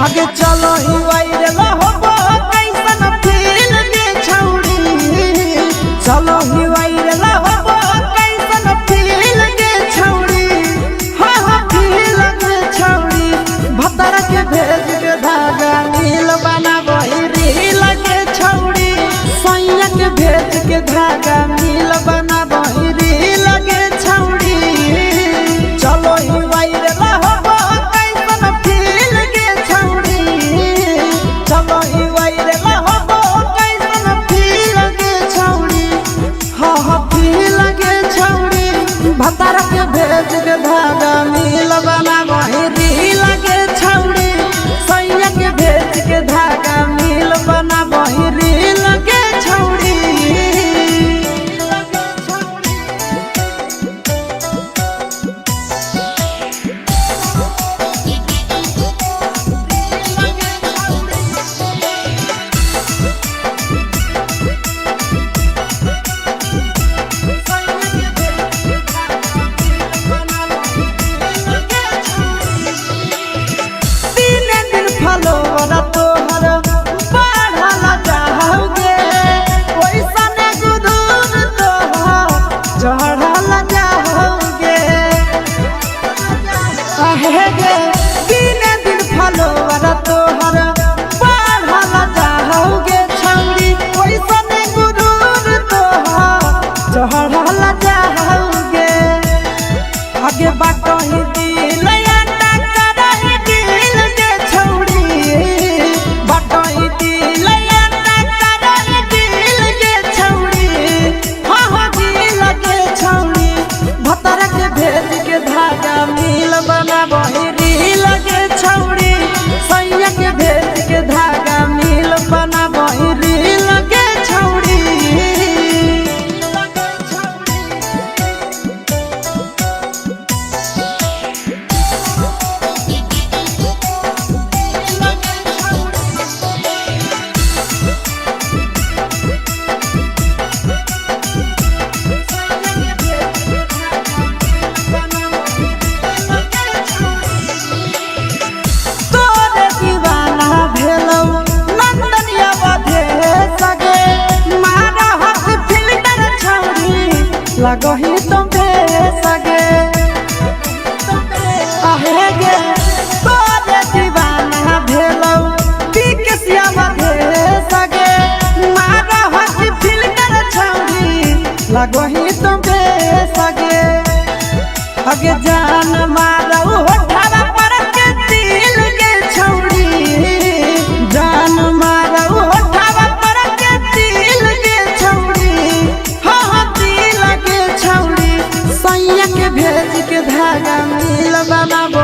आगे चलो ही वायरल होबो कैसन फील के छौड़ी चलो ही वायरल होबो कैसन फील के छौड़ी हाँ हाँ फील के छौड़ी भतर के भेज के धागा नील बनाबो रील के छौड़ी सैया के भेज के धागा नील बनाबो रील के छौड़ी चलो ही वायरल होबो कैसन फील के छौड़ी चलो ही वायरल होबो कैसन फील के छौड़ी हाँ हाँ फील के छौड़ी भतर के भेज के धागा नील बनाबो रील के छौड़ी सैया के भेज के धागा नील बनाबो रील के छौड़ी फलोवर तोहर बढ़ल जाओगे ओइसन गुरूर तोहर चढ़ल जाओगे गे दिन दिन फलोवर तोहर बढ़ल जाओगे छौड़ी ओइसन गुरूर तोहर चढ़ल जाओगे आगे बाटही दिल भेज के धागा नील बनाबो रील के छौड़ी सैया के भेज के धागा नील बनाबो रील के छौड़ी लगो ही तुम सगे आहे गे तोरे दीवाना भेलौ बिकसिया बधे सगे मारा हसी फिल्टर छौड़ी लगो ही तुम सगे अगे जान मारो होठवा पर के दिल के छौड़ी जान मारो होठवा पर के दिल के छौड़ी हाँ हाँ सैया के भेज के धागा नील बनाबो